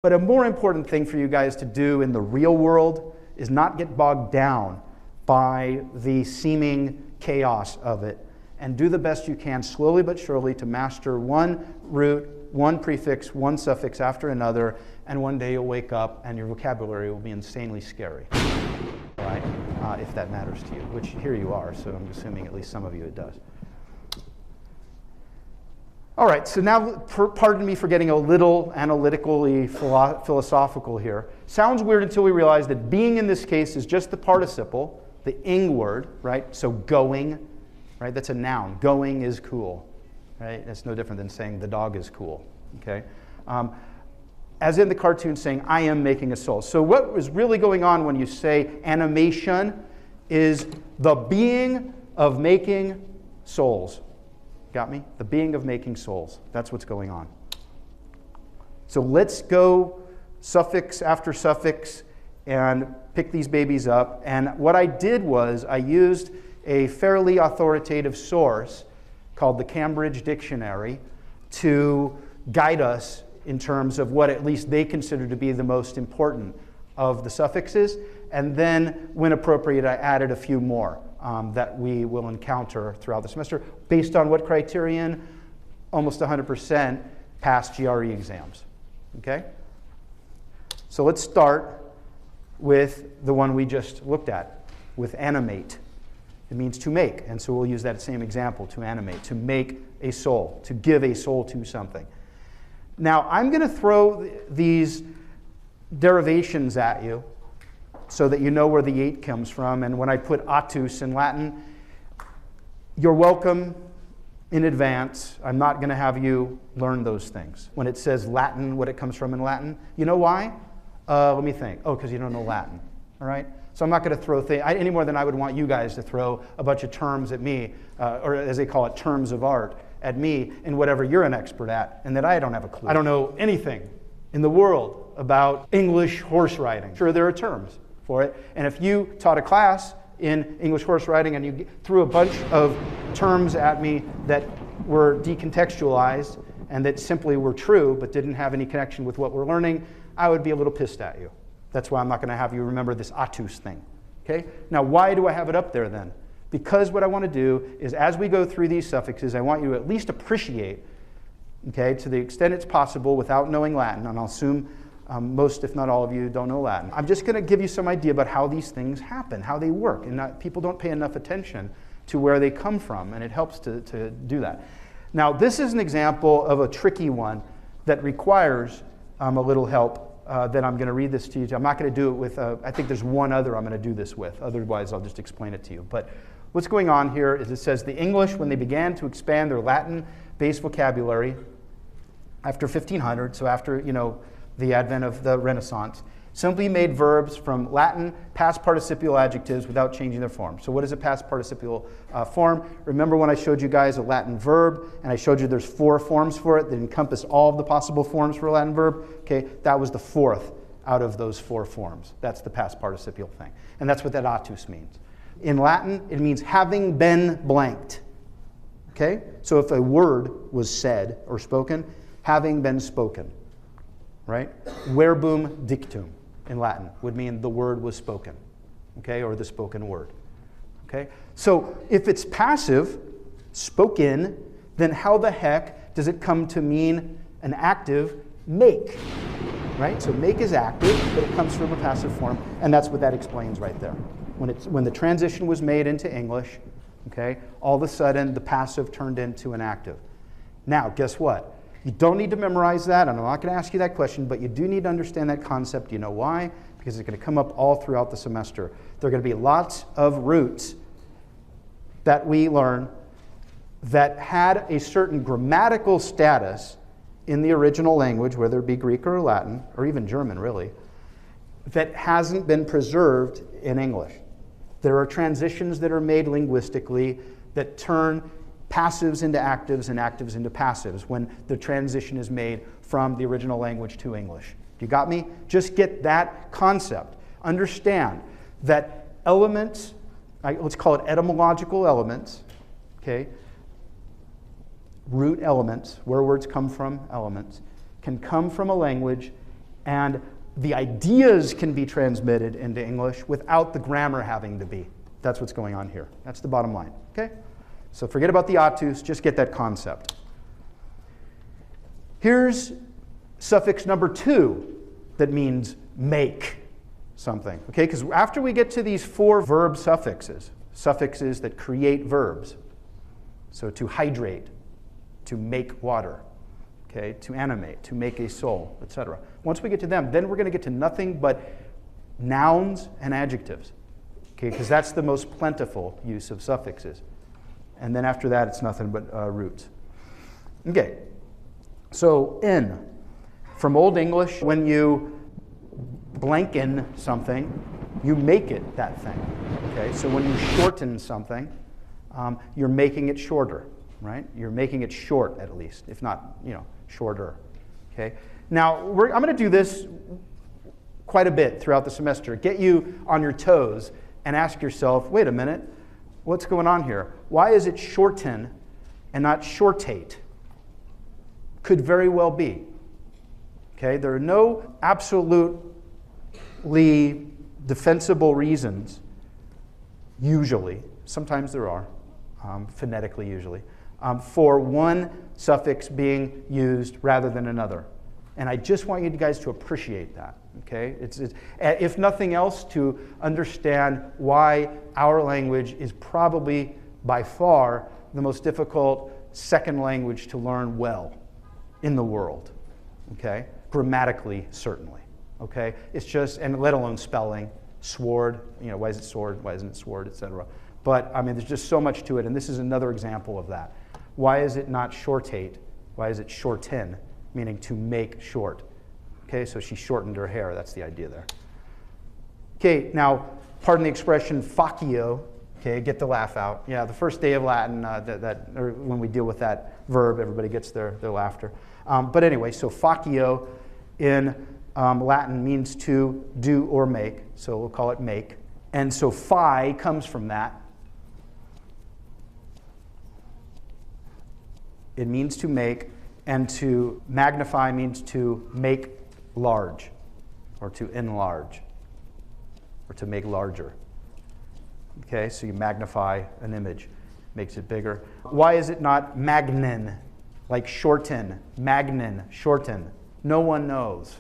But a more important thing for you guys to do in the real world is not get bogged down by the seeming chaos of it, and do the best you can, slowly but surely, to master one root, one prefix, one suffix after another, and one day you'll wake up and your vocabulary will be insanely scary, right? If that matters to you, which here you are, so I'm assuming at least some of you it does. All right, so now, pardon me for getting a little analytically philosophical here. Sounds weird until we realize that being in this case is just the participle, the ing word, right? So going, right? That's a noun. Going is cool, right? That's no different than saying the dog is cool, okay? As in the cartoon saying, I am making a soul. So what was really going on when you say animation is the being of making souls. Got me? The being of making souls. That's what's going on. So let's go suffix after suffix and pick these babies up. And what I did was I used a fairly authoritative source called the Cambridge Dictionary to guide us in terms of what at least they consider to be the most important of the suffixes. And then, when appropriate, I added a few more that we will encounter throughout the semester. Based on what criterion? Almost 100% pass GRE exams. Okay? So let's start with the one we just looked at, with animate. It means to make, and so we'll use that same example, to animate, to make a soul, to give a soul to something. Now, I'm going to throw these derivations at you so that you know where the 8 comes from. And when I put atus in Latin, you're welcome in advance. I'm not going to have you learn those things. When it says Latin, what it comes from in Latin, you know why? Let me think. Oh, because you don't know Latin. All right? So I'm not going to throw things, any more than I would want you guys to throw a bunch of terms at me, or as they call it, terms of art, at me in whatever you're an expert at, and that I don't have a clue. I don't know anything in the world about English horse riding. Sure, there are terms for it, and if you taught a class in English horse riding and you threw a bunch of terms at me that were decontextualized and that simply were true but didn't have any connection with what we're learning, I would be a little pissed at you. That's why I'm not going to have you remember this atus thing. Okay? Now, why do I have it up there then? Because what I want to do is, as we go through these suffixes, I want you to at least appreciate, okay, to the extent it's possible without knowing Latin, and I'll assume most, if not all of you, don't know Latin. I'm just going to give you some idea about how these things happen, how they work, and people don't pay enough attention to where they come from, and it helps to do that. Now, this is an example of a tricky one that requires a little help. That I'm going to read this to you. I'm not going to do it with, I think there's one other I'm going to do this with. Otherwise, I'll just explain it to you. But what's going on here is it says, the English, when they began to expand their Latin-based vocabulary after 1500, so after, the advent of the Renaissance, simply made verbs from Latin past participial adjectives without changing their form. So what is a past participial form? Remember when I showed you guys a Latin verb, and I showed you there's 4 forms for it that encompass all of the possible forms for a Latin verb? Okay, that was the 4th out of those 4 forms. That's the past participial thing. And that's what that atus means. In Latin, it means having been blanked. Okay? So if a word was said or spoken, having been spoken. Right? Verbum dictum in Latin would mean the word was spoken, okay, or the spoken word, okay? So if it's passive, spoken, then how the heck does it come to mean an active make, right? So make is active, but it comes from a passive form, and that's what that explains right there. When the transition was made into English, okay, all of a sudden the passive turned into an active. Now, guess what? You don't need to memorize that, and I'm not going to ask you that question, but you do need to understand that concept. You know why? Because it's going to come up all throughout the semester. There are going to be lots of roots that we learn that had a certain grammatical status in the original language, whether it be Greek or Latin, or even German, really, that hasn't been preserved in English. There are transitions that are made linguistically that turn passives into actives and actives into passives when the transition is made from the original language to English. You got me? Just get that concept. Understand that elements, let's call it etymological elements, okay? Root elements, where words come from, elements, can come from a language And the ideas can be transmitted into English without the grammar having to be. That's what's going on here. That's the bottom line, okay? So forget about the atus, just get that concept. Here's suffix number 2 that means make something, okay? Because after we get to these 4 verb suffixes, suffixes that create verbs, so to hydrate, to make water, okay, to animate, to make a soul, etc. Once we get to them, then we're going to get to nothing but nouns and adjectives, okay, because that's the most plentiful use of suffixes. And then after that, it's nothing but roots. Okay, so in, from Old English, when you blank in something, you make it that thing, okay? So when you shorten something, you're making it shorter, right? You're making it short, at least, if not, shorter, okay? Now, I'm going to do this quite a bit throughout the semester. Get you on your toes and ask yourself, wait a minute, what's going on here? Why is it shorten and not shortate? Could very well be, okay? There are no absolutely defensible reasons, usually, sometimes there are, phonetically usually, for one suffix being used rather than another. And I just want you guys to appreciate that, okay? It's if nothing else, to understand why our language is probably by far the most difficult second language to learn well in the world, okay? Grammatically, certainly, okay? It's just, and let alone spelling, sword, why is it sword, why isn't it sword, etc. But, I mean, there's just so much to it, and this is another example of that. Why is it not shortate? Why is it shorten, meaning to make short? Okay, so she shortened her hair, that's the idea there. Okay, now, pardon the expression facio, okay, get the laugh out. Yeah, the first day of Latin, or when we deal with that verb, everybody gets their laughter. But anyway, so facio in Latin means to do or make, so we'll call it make. And so phi comes from that. It means to make, and to magnify means to make large, or to enlarge, or to make larger. Okay, so you magnify an image, makes it bigger. Why is it not magnin, like shorten, magnin, shorten? No one knows.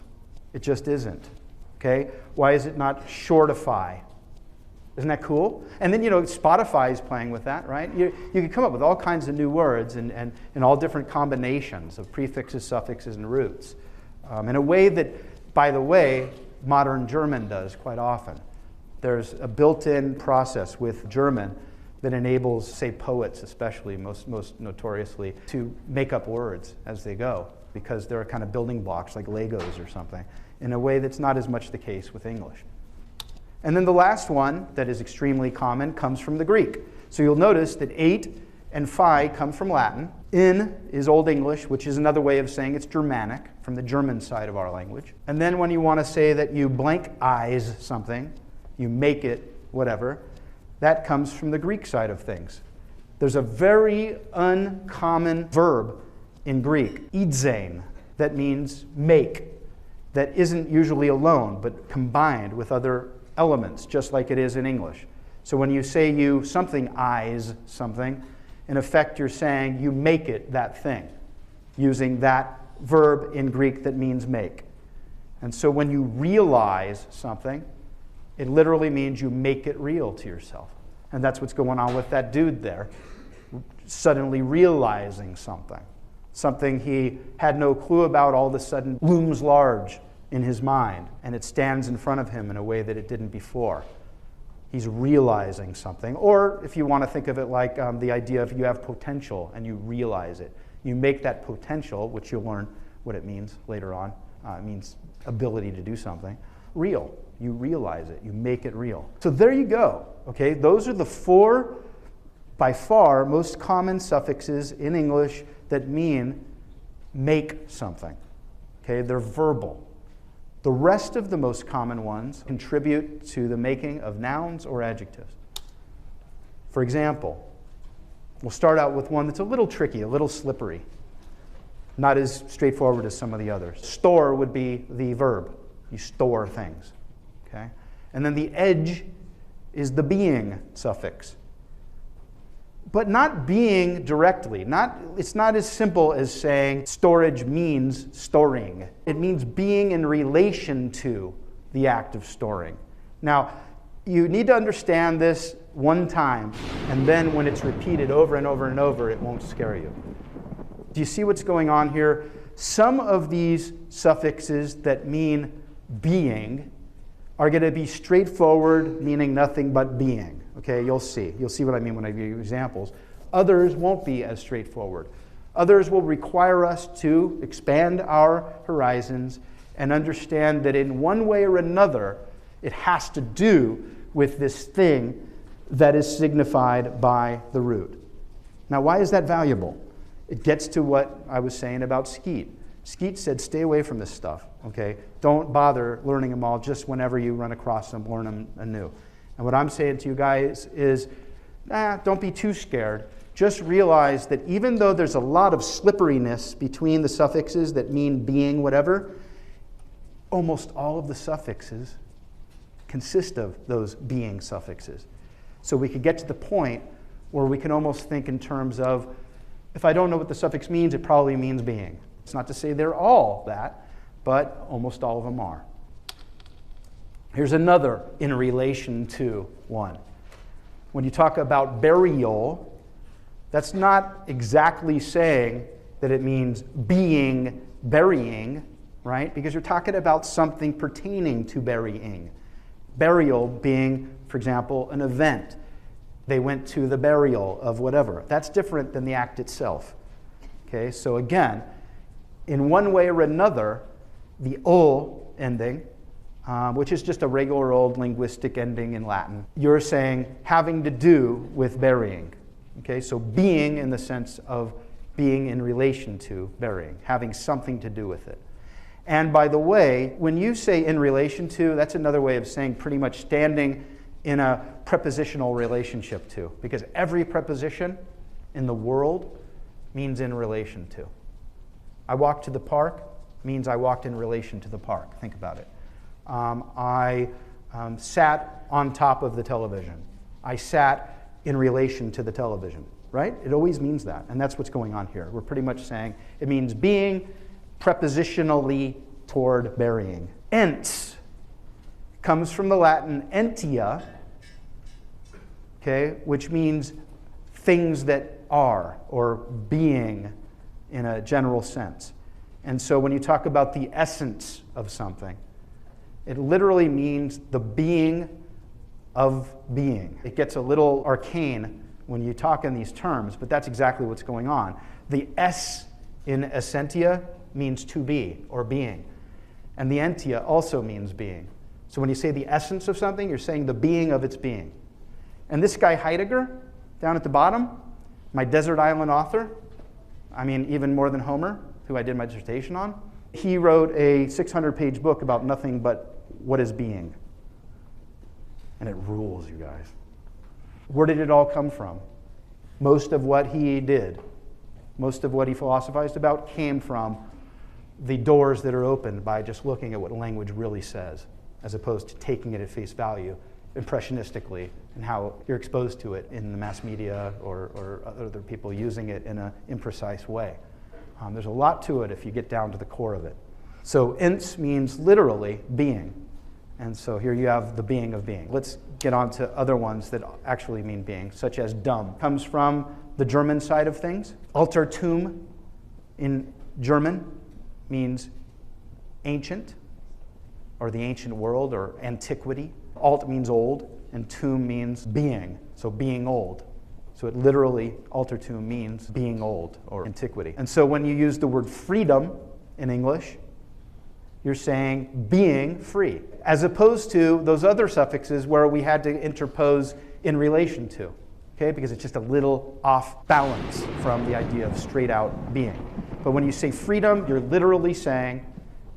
It just isn't. Okay, why is it not shortify? Isn't that cool? And then, Spotify is playing with that, right? You can come up with all kinds of new words and all different combinations of prefixes, suffixes, and roots in a way that, by the way, modern German does quite often. There's a built-in process with German that enables, say, poets especially, most notoriously, to make up words as they go, because they're kind of building blocks like Legos or something, in a way that's not as much the case with English. And then the last one that is extremely common comes from the Greek. So you'll notice that 8 and phi come from Latin. In is Old English, which is another way of saying it's Germanic, from the German side of our language. And then when you want to say that you blank eyes something, you make it whatever, that comes from the Greek side of things. There's a very uncommon verb in Greek, idzein, that means make, that isn't usually alone, but combined with other elements, just like it is in English. So when you say you something eyes something, in effect you're saying you make it that thing, using that verb in Greek that means make. And so when you realize something, it literally means you make it real to yourself. And that's what's going on with that dude there, suddenly realizing something. Something he had no clue about all of a sudden looms large in his mind, and it stands in front of him in a way that it didn't before. He's realizing something. Or if you want to think of it like the idea of you have potential and you realize it. You make that potential, which you'll learn what it means later on. It means ability to do something. Real. You realize it. You make it real. So there you go. Okay, those are the 4, by far, most common suffixes in English that mean make something. Okay, they're verbal. The rest of the most common ones contribute to the making of nouns or adjectives. For example, we'll start out with one that's a little tricky, a little slippery, not as straightforward as some of the others. Store would be the verb. You store things. Okay? And then the edge is the being suffix. But not being directly. It's not as simple as saying storage means storing. It means being in relation to the act of storing. Now, you need to understand this one time, and then when it's repeated over and over and over, it won't scare you. Do you see what's going on here? Some of these suffixes that mean being are going to be straightforward, meaning nothing but being. Okay, you'll see. You'll see what I mean when I give you examples. Others won't be as straightforward. Others will require us to expand our horizons and understand that in one way or another, it has to do with this thing that is signified by the root. Now, why is that valuable? It gets to what I was saying about Skeet. Skeet said, stay away from this stuff, okay? Don't bother learning them all. Just whenever you run across them, learn them anew. And what I'm saying to you guys is, don't be too scared. Just realize that even though there's a lot of slipperiness between the suffixes that mean being whatever, almost all of the suffixes consist of those being suffixes. So we could get to the point where we can almost think in terms of, if I don't know what the suffix means, it probably means being. It's not to say they're all that, but almost all of them are. Here's another in relation to one. When you talk about burial, that's not exactly saying that it means being burying, right? Because you're talking about something pertaining to burying. Burial being, for example, an event. They went to the burial of whatever. That's different than the act itself. Okay, so again, in one way or another, the ul ending, which is just a regular old linguistic ending in Latin, you're saying having to do with burying. Okay, so being in the sense of being in relation to burying, having something to do with it. And by the way, when you say in relation to, that's another way of saying pretty much standing in a prepositional relationship to, because every preposition in the world means in relation to. I walked to the park means I walked in relation to the park. Think about it. I sat on top of the television. I sat in relation to the television, right? It always means that, and that's what's going on here. We're pretty much saying it means being prepositionally toward burying. Ents comes from the Latin entia, okay, which means things that are, or being in a general sense. And so when you talk about the essence of something, it literally means the being of being. It gets a little arcane when you talk in these terms, but that's exactly what's going on. The S in essentia means to be, or being. And the entia also means being. So when you say the essence of something, you're saying the being of its being. And this guy Heidegger, down at the bottom, my desert island author, I mean even more than Homer, who I did my dissertation on, he wrote a 600-page book about nothing but what is being. And it rules, you guys. Where did it all come from? Most of what he did, most of what he philosophized about came from the doors that are opened by just looking at what language really says, as opposed to taking it at face value impressionistically and how you're exposed to it in the mass media or other people using it in an imprecise way. There's a lot to it if you get down to the core of it. So ents means literally being. And so here you have the being of being. Let's get on to other ones that actually mean being, such as dumb. Comes from the German side of things. Altertum in German means ancient, or the ancient world, or antiquity. Alt means old, and tum means being, so being old. So it literally, altertum means being old, or antiquity. And so when you use the word freedom in English, you're saying being free, as opposed to those other suffixes where we had to interpose in relation to, okay? Because it's just a little off balance from the idea of straight out being. But when you say freedom, you're literally saying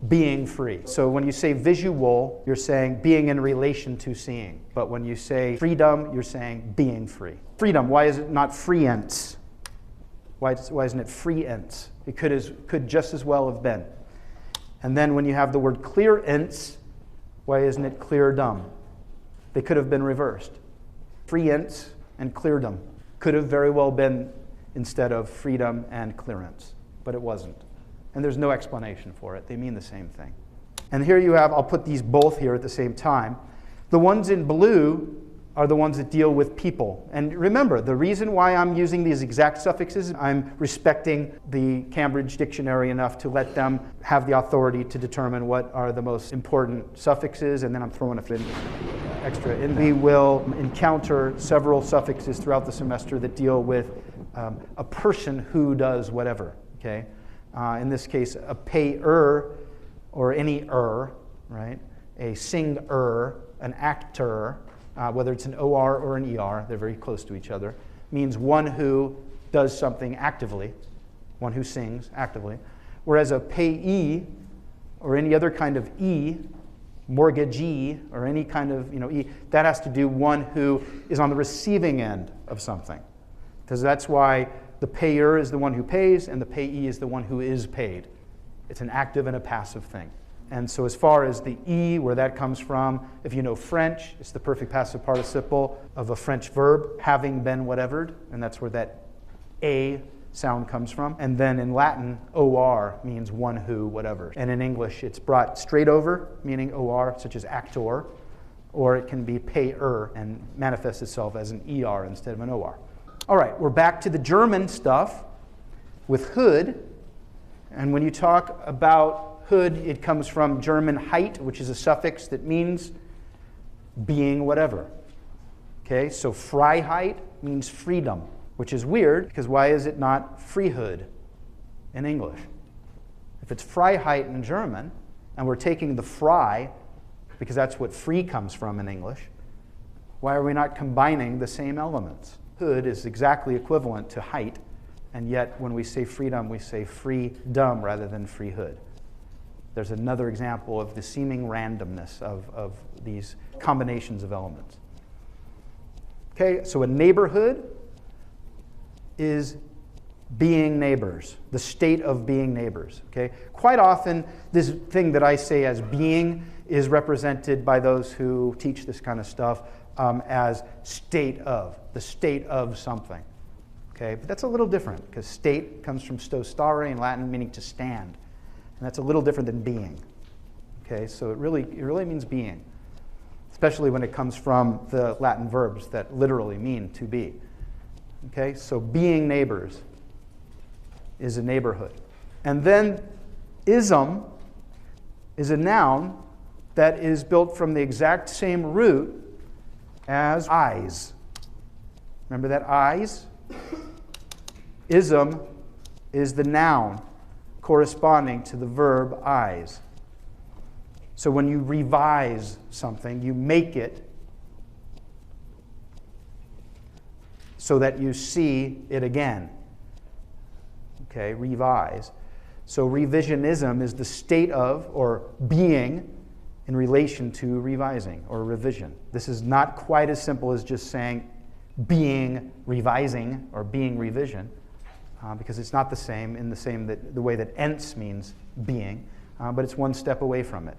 being free. So when you say visual, you're saying being in relation to seeing. But when you say freedom, you're saying being free. Freedom, why is it not freeents? Why isn't it freeents? It could just as well have been. And then when you have the word clearance, Why isn't it clear-dumb? They could have been reversed. Freeance and cleardom could have very well been instead of freedom and clearance, but it wasn't. And there's no explanation for it. They mean the same thing. And here you have, I'll put these both here at the same time. The ones in blue are the ones that deal with people. And remember, the reason why I'm using these exact suffixes, I'm respecting the Cambridge Dictionary enough to let them have the authority to determine what are the most important suffixes, and then I'm throwing a bit extra in. We will encounter several suffixes throughout the semester that deal with a person who does whatever, okay? In this case, a payer, or any right? A singer, an actor, whether it's an OR or an ER, they're very close to each other, means one who does something actively, one who sings actively. Whereas a payee, or any other kind of E, mortgagee, or any kind of E, that has to do one who is on the receiving end of something. Because that's why the payer is the one who pays, and the payee is the one who is paid. It's an active and a passive thing. And so as far as the E, where that comes from, if you know French, it's the perfect passive participle of a French verb, having been whatevered, and that's where that A sound comes from. And then in Latin, OR means one who, whatever. And in English, it's brought straight over, meaning OR, such as actor, or it can be payer and manifests itself as an ER instead of an OR. All right, we're back to the German stuff with hood. And when you talk about hood, it comes from German Heit, which is a suffix that means being whatever. Okay, so Freiheit means freedom, which is weird, because why is it not Freehood in English? If it's Freiheit in German, and we're taking the frei, because that's what free comes from in English, why are we not combining the same elements? Hood is exactly equivalent to Heit, and yet when we say freedom, we say freedom rather than freehood. There's another example of the seeming randomness of these combinations of elements. Okay, so a neighborhood is being neighbors, the state of being neighbors. Okay, quite often this thing that I say as being is represented by those who teach this kind of stuff as state of, the state of something. Okay, but that's a little different because state comes from sto stare in Latin, meaning to stand. And that's a little different than being. Okay, so it really means being, especially when it comes from the Latin verbs that literally mean to be. Okay, so being neighbors is a neighborhood. And then ism is a noun that is built from the exact same root as eyes. Remember that eyes? Ism is the noun corresponding to the verb eyes. So when you revise something, you make it so that you see it again. Okay, revise. So revisionism is the state of, or being, in relation to revising or revision. This is not quite as simple as just saying being revising or being revision. Because it's not the same in the way that ence means being, but it's one step away from it.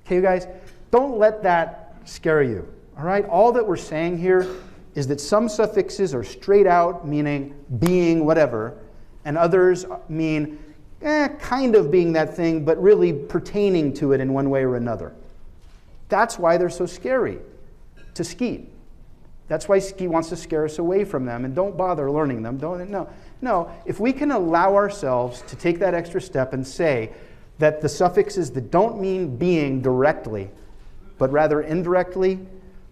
Okay, you guys, don't let that scare you. All right, all that we're saying here is that some suffixes are straight out meaning being whatever, and others mean kind of being that thing, but really pertaining to it in one way or another. That's why they're so scary to Skeet. That's why Skeet wants to scare us away from them, and don't bother learning them. No, if we can allow ourselves to take that extra step and say that the suffixes that don't mean being directly, but rather indirectly,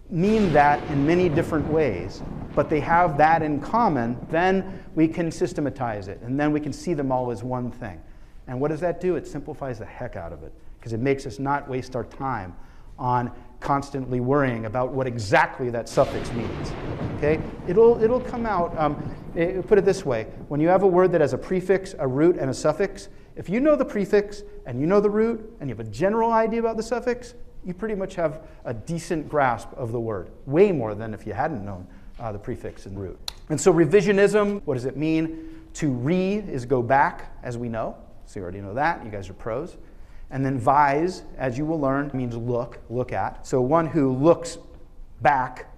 mean that in many different ways, but they have that in common, then we can systematize it, and then we can see them all as one thing. And what does that do? It simplifies the heck out of it, because it makes us not waste our time on constantly worrying about what exactly that suffix means. Okay? It'll come out, put it this way, when you have a word that has a prefix, a root, and a suffix, if you know the prefix and you know the root and you have a general idea about the suffix, you pretty much have a decent grasp of the word, way more than if you hadn't known the prefix and root. And so revisionism, what does it mean? To re is go back, as we know. So you already know that. You guys are pros. And then weis, as you will learn, means look, look at. So one who looks back,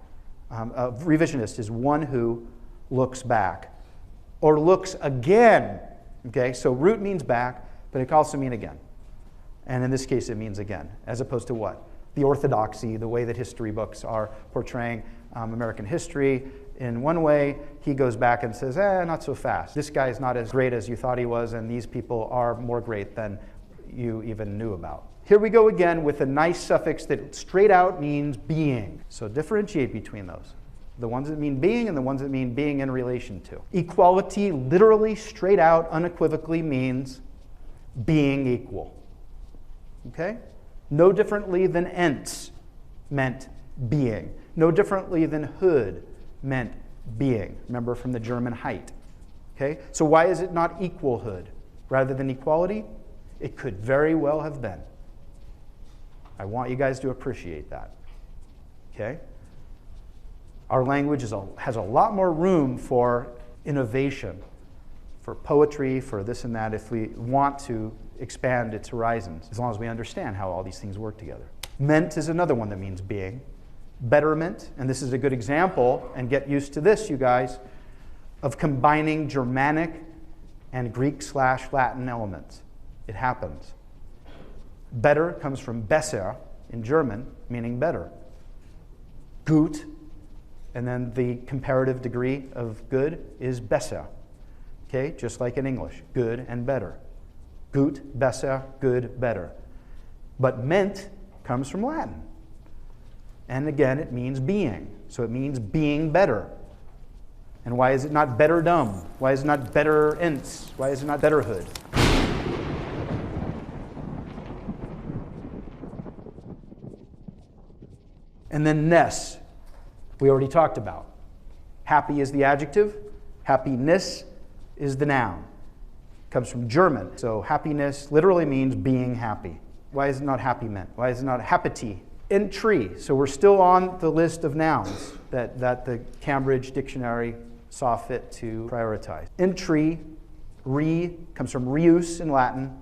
a revisionist is one who looks back or looks again. Okay, so root means back, but it can also mean again. And in this case, it means again, as opposed to what? The orthodoxy, the way that history books are portraying American history. In one way, he goes back and says, not so fast. This guy is not as great as you thought he was, and these people are more great than you even knew about. Here we go again with a nice suffix that straight out means being. So differentiate between those. The ones that mean being and the ones that mean being in relation to. Equality literally, straight out, unequivocally means being equal. Okay? No differently than ents meant being. No differently than hood meant being. Remember from the German height. Okay? So why is it not equalhood rather than equality? It could very well have been. I want you guys to appreciate that. Okay? Our language has a lot more room for innovation, for poetry, for this and that, if we want to expand its horizons, as long as we understand how all these things work together. Ment is another one that means being. Betterment, and this is a good example, and get used to this, you guys, of combining Germanic and Greek/Latin elements. It happens. Better comes from besser in German, meaning better. Gut, and then the comparative degree of good is besser. Okay, just like in English, good and better. Gut, besser, good, better. But ment comes from Latin. And again, it means being. So it means being better. And why is it not better dumb? Why is it not better ents? Why is it not betterhood? And then ness, we already talked about. Happy is the adjective. Happiness is the noun. Comes from German. So happiness literally means being happy. Why is it not happy meant? Why is it not happity? Entry. So we're still on the list of nouns that the Cambridge Dictionary saw fit to prioritize. Entry, comes from reus in Latin,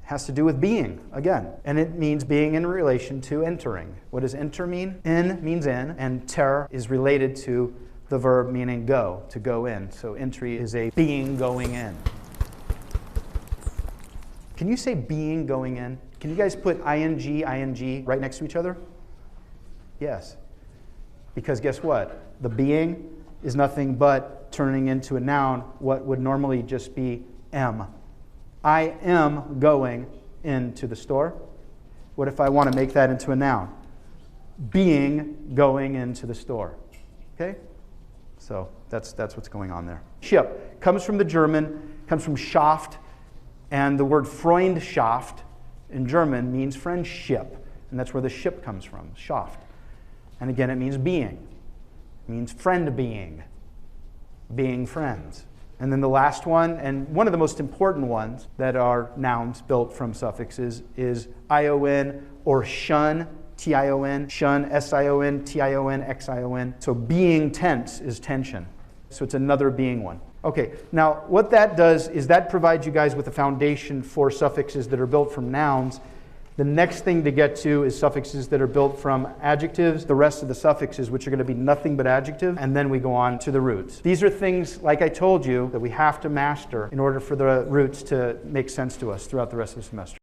has to do with being, again. And it means being in relation to entering. What does enter mean? In means in, and ter is related to the verb meaning go, to go in. So entry is a being going in. Can you say being going in? Can you guys put ing right next to each other? Yes. Because guess what? The being is nothing but turning into a noun what would normally just be am. I am going into the store. What if I want to make that into a noun? Being going into the store. Okay? So that's what's going on there. Ship comes from the German, comes from Schaft, and the word Freundschaft in German means friendship, and that's where the ship comes from, Schaft. And again, it means being. It means friend being friends. And then the last one, and one of the most important ones that are nouns built from suffixes, is ion or shun, tion, shun, sion, tion, xion. So being tense is tension. So it's another being one. Okay, now what that does is that provides you guys with a foundation for suffixes that are built from nouns. The next thing to get to is suffixes that are built from adjectives, the rest of the suffixes, which are going to be nothing but adjective, and then we go on to the roots. These are things, like I told you, that we have to master in order for the roots to make sense to us throughout the rest of the semester.